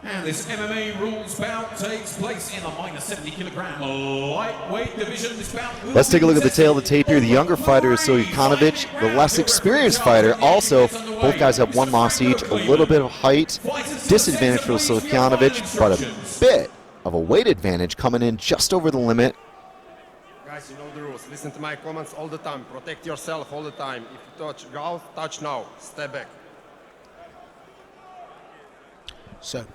And this MMA rules bout takes place in the minus 70 kilogram lightweight division. This bout Let's take a look at the tail of the tape here. The younger fighter is SULJKANOVIC, the less experienced fighter. Also, both guys have one loss each. A little bit of height disadvantage for SULJKANOVIC, but a bit of a weight advantage coming in just over the limit. Guys, you know the rules. Listen to my comments all the time. Protect yourself all the time. If you touch golf, touch now. Step back. So,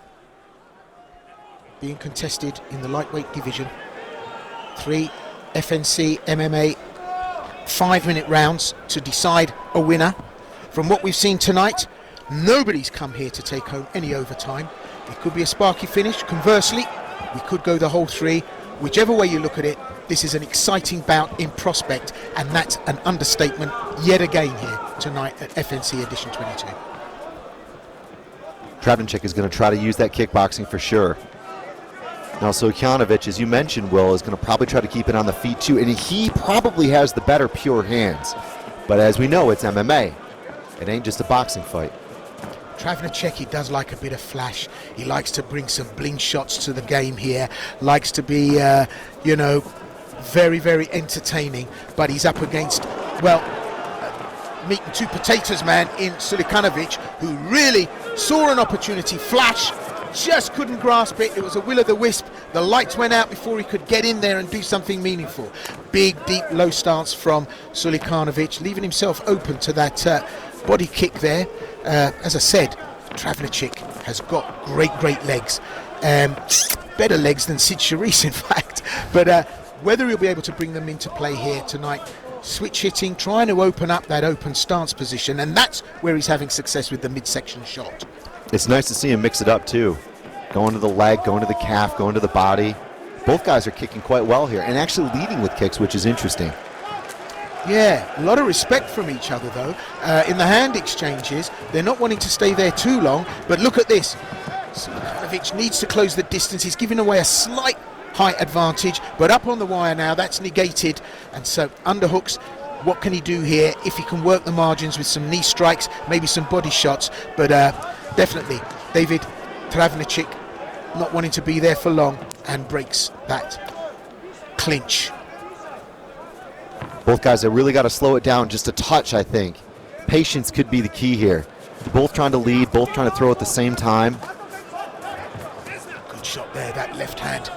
being contested in the lightweight division, 3 FNC MMA 5-minute rounds to decide a winner. From what we've seen tonight, nobody's come here to take home any overtime. It could be a sparky finish. Conversely, we could go the whole 3. Whichever way you look at it, this is an exciting bout in prospect, and that's an understatement yet again here tonight at FNC Edition 22. Travníček is going to try to use that kickboxing for sure. Now, SULJKANOVIC, as you mentioned, Will, is going to probably try to keep it on the feet too, and he probably has the better pure hands. But as we know, it's MMA. It ain't just a boxing fight. Travníček, he does like a bit of flash. He likes to bring some bling shots to the game here. Likes to be, you know, very, very entertaining. But he's up against, well, meat and 2 potatoes man in SULJKANOVIC, who really saw an opportunity flash, just couldn't grasp it. It was a will-o'-the-wisp. The lights went out before he could get in there and do something meaningful. Big, deep, low stance from SULJKANOVIC, leaving himself open to that body kick there. As I said, Travníček has got great, great legs. Better legs than Sid Charisse, in fact. But whether he'll be able to bring them into play here tonight, switch hitting, trying to open up that open stance position, and that's where he's having success with the midsection shot. It's nice to see him mix it up too. Going to the leg, going to the calf, going to the body. Both guys are kicking quite well here and actually leading with kicks, which is interesting. Yeah, a lot of respect from each other though. In the hand exchanges, they're not wanting to stay there too long, but look at this. SULJKANOVIC needs to close the distance. He's giving away a slight height advantage, but up on the wire now, that's negated. And so underhooks, what can he do here? If he can work the margins with some knee strikes, maybe some body shots, but definitely David Travníček not wanting to be there for long and breaks that clinch. Both guys have really got to slow it down just a touch, I think. Patience could be the key here. Both trying to lead, both trying to throw at the same time. Good shot there, that left hand.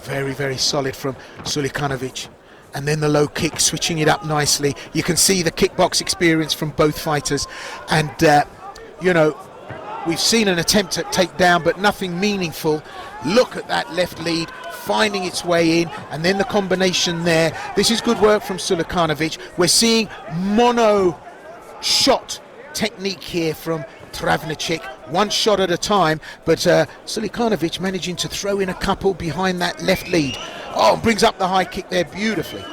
Very, very solid from SULJKANOVIC. And then the low kick, switching it up nicely. You can see the kickbox experience from both fighters. And, you know, we've seen an attempt at takedown, but nothing meaningful. Look at that left lead, finding its way in, and then the combination there. This is good work from SULJKANOVIC. We're seeing mono shot technique here from Travníček, one shot at a time, but SULJKANOVIc managing to throw in a couple behind that left lead. Oh, brings up the high kick there beautifully.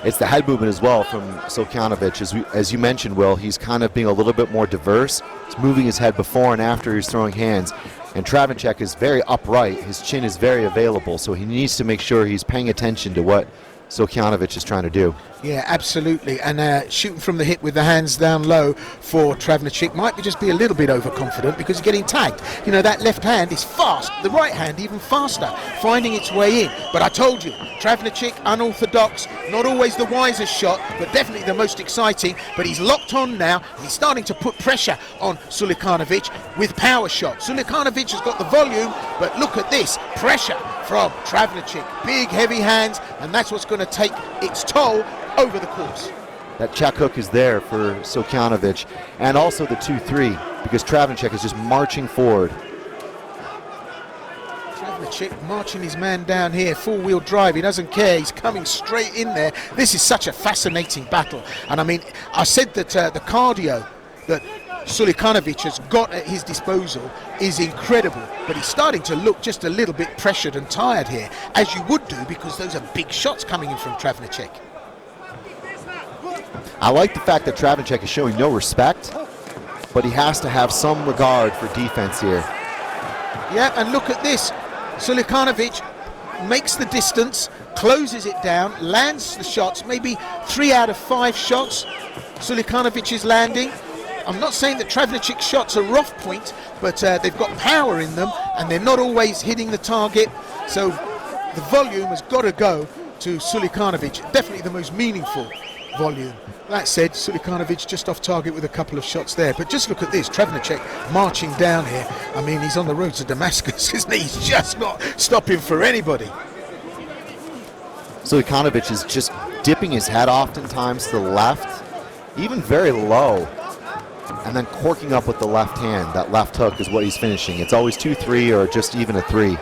It's the head movement as well from SULJKANOVIc. As you mentioned, Will, he's kind of being a little bit more diverse. He's moving his head before and after he's throwing hands. And Travníček is very upright. His chin is very available, so he needs to make sure he's paying attention to what SULJKANOVIc is trying to do. Yeah, absolutely. And shooting from the hip with the hands down low for Travníček might just be a little bit overconfident because he's getting tagged. You know, that left hand is fast, the right hand even faster, finding its way in. But I told you, Travníček, unorthodox, not always the wisest shot, but definitely the most exciting. But he's locked on now. He's starting to put pressure on SULJKANOVIc with power shots. SULJKANOVIc has got the volume, but look at this, pressure from Travníček. Big, heavy hands, and that's what's going to take its toll over the course. That check hook is there for SULJKANOVIc, and also the 2-3, because Travníček is just marching forward. Travníček marching his man down here, full-wheel drive, he doesn't care, he's coming straight in there. This is such a fascinating battle, and I mean, I said that the cardio that SULJKANOVIc has got at his disposal is incredible, but he's starting to look just a little bit pressured and tired here, as you would do, because those are big shots coming in from Travníček. I like the fact that Travníček is showing no respect, but he has to have some regard for defense here. Yeah, and look at this. SULJKANOVIc makes the distance, closes it down, lands the shots, maybe 3 out of 5 shots SULJKANOVIc is landing. I'm not saying that Travnicek's shots are off point, but they've got power in them, and they're not always hitting the target. So the volume has got to go to SULJKANOVIC, definitely the most meaningful volume. That said, SULJKANOVIC just off target with a couple of shots there. But just look at this, Travnicek marching down here. I mean, he's on the road to Damascus, isn't he? He's just not stopping for anybody. SULJKANOVIC is just dipping his head oftentimes to the left, even very low, and then corking up with the left hand. That left hook is what he's finishing. It's always 2-3 or just even a 3.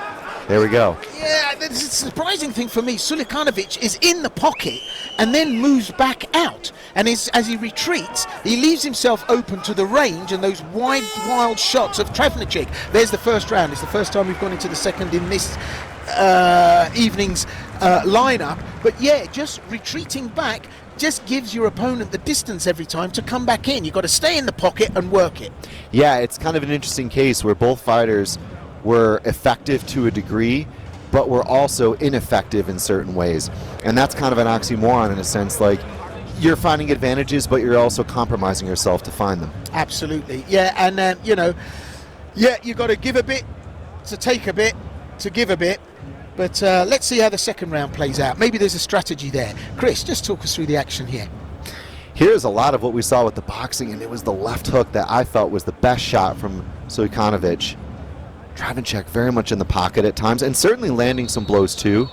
There we go. Yeah, the surprising thing for me, SULJKANOVIC is in the pocket and then moves back out. And as he retreats, he leaves himself open to the range and those wide, wild shots of Travnicek. There's the first round. It's the first time we've gone into the second in this evening's lineup. But yeah, just retreating back just gives your opponent the distance every time to come back in. You've got to stay in the pocket and work it. Yeah, it's kind of an interesting case where both fighters were effective to a degree, but were also ineffective in certain ways. And that's kind of an oxymoron in a sense, like you're finding advantages, but you're also compromising yourself to find them. Absolutely, yeah, and you know, yeah, you've got to give a bit to take a bit to give a bit, but let's see how the second round plays out. Maybe there's a strategy there. Chris, just talk us through the action here. Here's a lot of what we saw with the boxing, and it was the left hook that I felt was the best shot from SULJKANOVIC. Travnicek very much in the pocket at times, and certainly landing some blows too.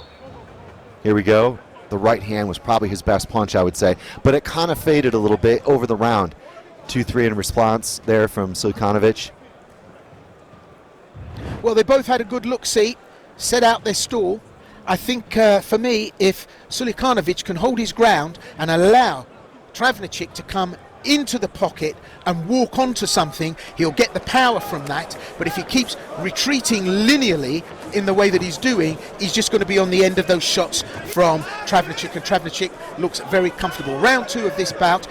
Here we go. The right hand was probably his best punch, I would say, but it kind of faded a little bit over the round. 2-3 in response there from SULJKANOVIC. Well, they both had a good look-see, set out their stall. I think for me, if SULJKANOVIC can hold his ground and allow Travnicek to come into the pocket and walk onto something, he'll get the power from that. But if he keeps retreating linearly in the way that he's doing, he's just going to be on the end of those shots from Travnicek, and Travnicek looks very comfortable. Round 2 of this bout,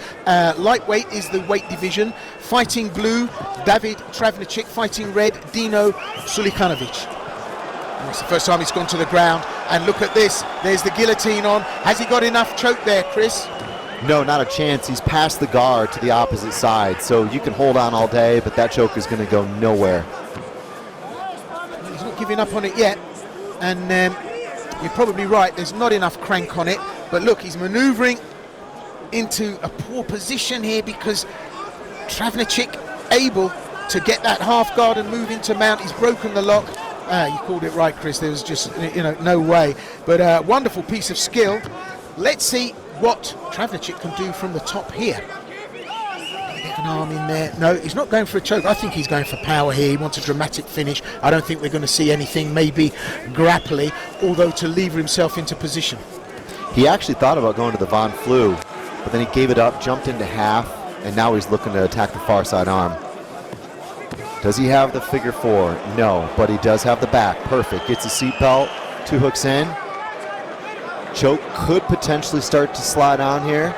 lightweight is the weight division. Fighting blue, David Travnicek. Fighting red, Dino SULJKANOVIC. It's the first time he's gone to the ground, and look at this, there's the guillotine on. Has he got enough choke there, Chris? No, not a chance. He's passed the guard to the opposite side, so you can hold on all day, but that choke is going to go nowhere. He's not giving up on it yet, and you're probably right, there's not enough crank on it, but look, he's manoeuvring into a poor position here because Travnicek able to get that half guard and move into mount. He's broken the lock. You called it right, Chris. There was just, you know, no way, but wonderful piece of skill. Let's see what Travnicek can do from the top here. An arm in there. No, he's not going for a choke. I think he's going for power here. He wants a dramatic finish. I don't think we're going to see anything maybe grapply, although to lever himself into position. He actually thought about going to the Von Flue, but then he gave it up, jumped into half, and now he's looking to attack the far side arm. Does he have the figure 4? No, but he does have the back. Perfect. Gets a seatbelt, 2 hooks in. Choke could potentially start to slide on here.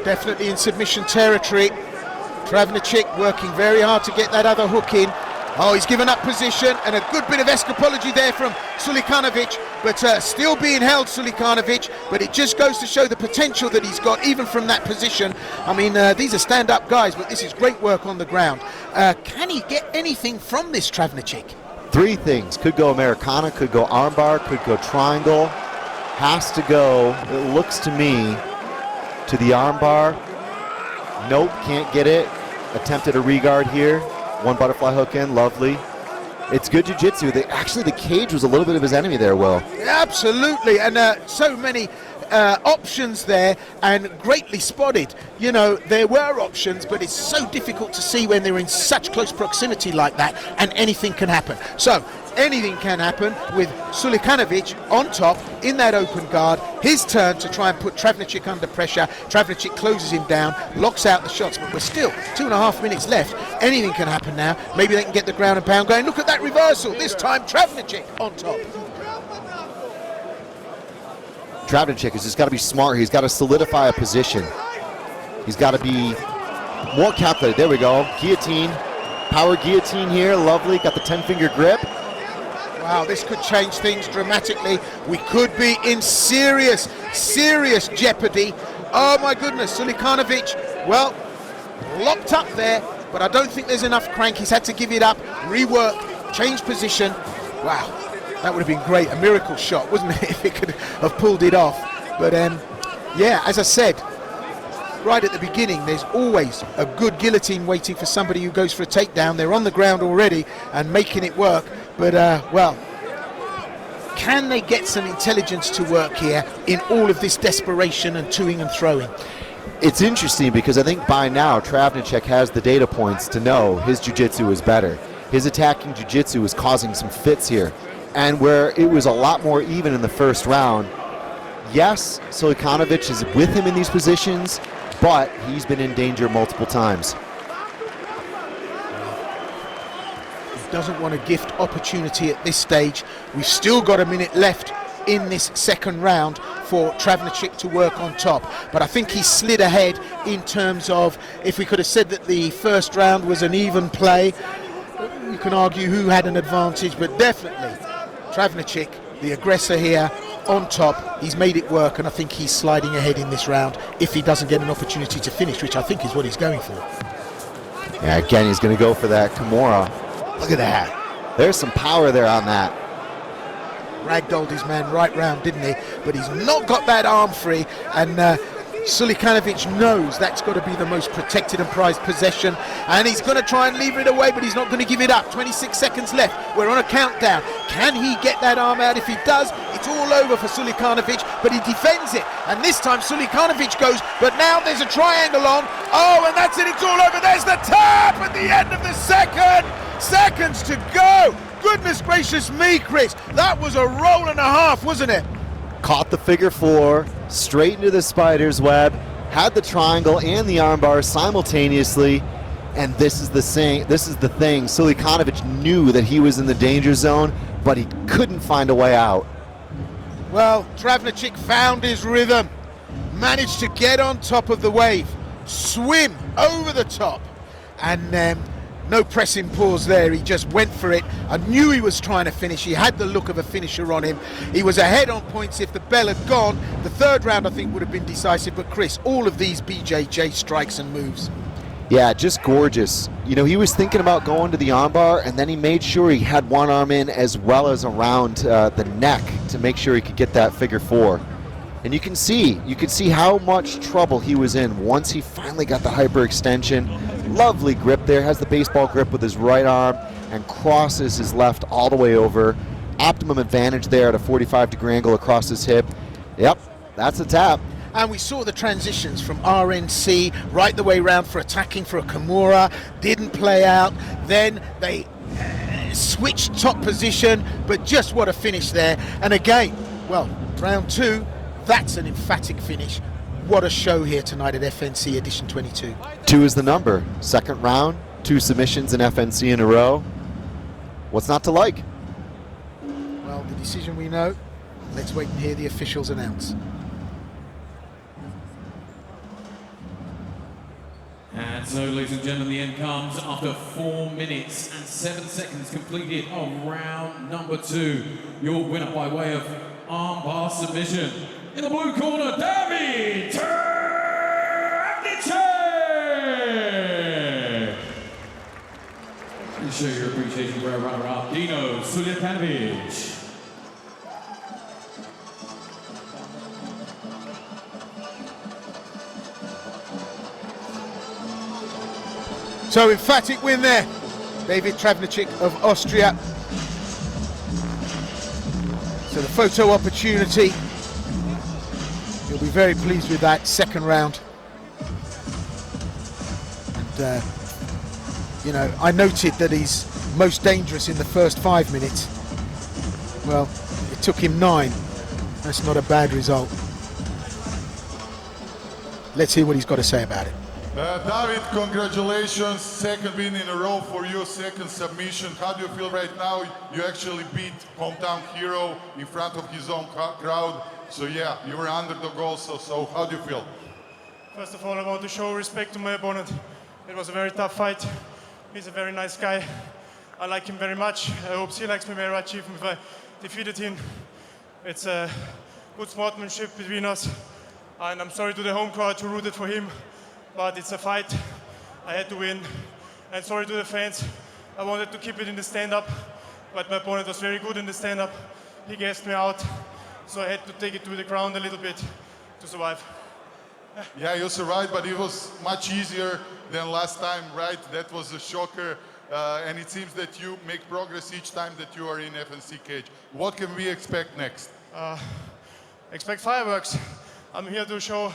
Definitely in submission territory. Travnicek working very hard to get that other hook in. Oh, he's given up position, and a good bit of escapology there from SULJKANOVIC, but still being held, SULJKANOVIc, but it just goes to show the potential that he's got even from that position. I mean, these are stand-up guys, but this is great work on the ground. Can he get anything from this Travnicek? 3 things. Could go Americana, could go armbar, could go triangle. Has to go, it looks to me, to the armbar. Nope, can't get it. Attempted a regard here. 1 butterfly hook in, lovely. It's good jiu-jitsu. Actually, the cage was a little bit of his enemy there, Will. Absolutely, and so many options there, and greatly spotted. You know, there were options, but it's so difficult to see when they're in such close proximity like that, and anything can happen. So anything can happen with SULJKANOVIc on top in that open guard. His turn to try and put Travnicek under pressure. Travnicek closes him down, locks out the shots, but we're still 2.5 minutes left. Anything can happen now. Maybe they can get the ground and pound going. Look at that reversal. This time Travnicek on top. Travnicek has just got to be smart. He's got to solidify a position. He's got to be more calculated. There we go. Guillotine. Power guillotine here. Lovely. Got the 10-finger grip. Wow, this could change things dramatically. We could be in serious, serious jeopardy. Oh my goodness, SULJKANOVIc, well, locked up there, but I don't think there's enough crank. He's had to give it up, rework, change position. Wow, that would have been great. A miracle shot, wasn't it, if he could have pulled it off. But yeah, as I said, right at the beginning, there's always a good guillotine waiting for somebody who goes for a takedown. They're on the ground already and making it work. But, well, can they get some intelligence to work here in all of this desperation and toing and throwing? It's interesting because I think by now Travnicek has the data points to know his jiu-jitsu is better. His attacking jiu-jitsu is causing some fits here. And where it was a lot more even in the first round, yes, SULJKANOVIC is with him in these positions, but he's been in danger multiple times. He doesn't want to gift opportunity at this stage. We've still got a minute left in this second round for Travnicek to work on top. But I think he slid ahead in terms of, if we could have said that the first round was an even play, you can argue who had an advantage, but definitely Travnicek, the aggressor here, on top. He's made it work, and I think he's sliding ahead in this round if he doesn't get an opportunity to finish, which I think is what he's going for. Yeah, again, he's going to go for that Kimura. Look at that. There's some power there on that. Ragdolled his man right round, didn't he? But he's not got that arm free, and SULJKANOVIC knows that's got to be the most protected and prized possession, and he's going to try and lever it away, but he's not going to give it up. 26 seconds left. We're on a countdown. Can he get that arm out? If he does, it's all over for SULJKANOVIC, but he defends it, and this time SULJKANOVIC goes, but now there's a triangle on. Oh, and that's it. It's all over. There's the tap at the end of the second. Seconds to go. Goodness gracious me, Chris. That was a roll and a half, wasn't it? Caught the figure four, straight into the spider's web, had the triangle and the armbar simultaneously, and this is the thing. SULJKANOVIC knew that he was in the danger zone, but he couldn't find a way out. Well, Travnicek found his rhythm, managed to get on top of the wave, swim over the top, and no pressing pause there. He just went for it. I knew he was trying to finish. He had the look of a finisher on him. He was ahead on points. If the bell had gone, the third round I think would have been decisive. But Chris, all of these BJJ strikes and moves. Yeah, just gorgeous. You know, he was thinking about going to the armbar, and then he made sure he had one arm in as well as around the neck to make sure he could get that figure four. And you can see how much trouble he was in once he finally got the hyperextension. Lovely grip there, has the baseball grip with his right arm and crosses his left all the way over. Optimum advantage there at a 45-degree angle across his hip. Yep, that's a tap. And we saw the transitions from RNC right the way round for attacking for a Kimura. Didn't play out. Then they switched top position, but just what a finish there. And again, well, round two, that's an emphatic finish. What a show here tonight at FNC Edition 22. 2 is the number. Second round, 2 submissions in FNC in a row. What's not to like? Well, the decision we know. Let's wait and hear the officials announce. And so, ladies and gentlemen, the end comes after 4 minutes and 7 seconds completed on round number 2. Your winner by way of armbar submission. In the blue corner, Travníček! And show your appreciation for our runner-up, Dino SULJKANOVIC. So emphatic win there. David Travnicek of Austria. So the photo opportunity. He'll be very pleased with that second round. And, you know, I noted that he's most dangerous in the first 5 minutes. Well, it took him 9. That's not a bad result. Let's hear what he's got to say about it. David, congratulations. Second win in a row for you, second submission. How do you feel right now? You actually beat hometown hero in front of his own crowd. So yeah, you were underdog also, so how do you feel? First of all, I want to show respect to my opponent. It was a very tough fight. He's a very nice guy. I like him very much. I hope he likes me very much, even if I defeated him. It's a good sportsmanship between us. And I'm sorry to the home crowd who rooted for him, but it's a fight. I had to win. And sorry to the fans, I wanted to keep it in the stand-up, but my opponent was very good in the stand-up. He gassed me out, so I had to take it to the ground a little bit to survive. Yeah, you survived, but it was much easier than last time, right? That was a shocker, and it seems that you make progress each time that you are in FNC cage. What can we expect next? Expect fireworks. I'm here to show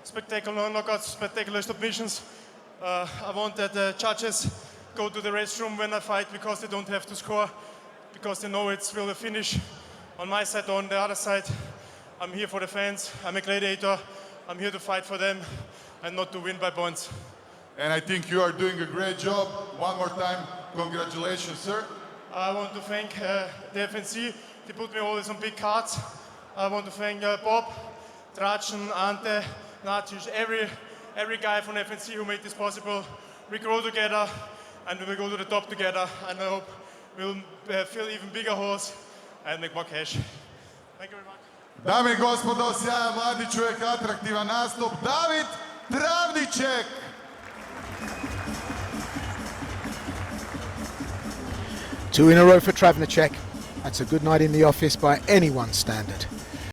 spectacular knockouts, spectacular submissions. I want that the judges go to the restroom when I fight because they don't have to score, because they know it's will a finish on my side or on the other side. I'm here for the fans. I'm a gladiator. I'm here to fight for them and not to win by points. And I think you are doing a great job. One more time, congratulations, sir. I want to thank the FNC. They put me always on big cards. I want to thank Bob, Drachen, Ante, Nacic, every guy from FNC who made this possible. We grow together and we will go to the top together, and I hope we'll fill even bigger holes and make more cash. Thank you very much. Dame i gospodo, sjajan mladi čovjek, atraktivan nastup, David Travniček. 2 in a row for Travnicek. That's a good night in the office by anyone's standard.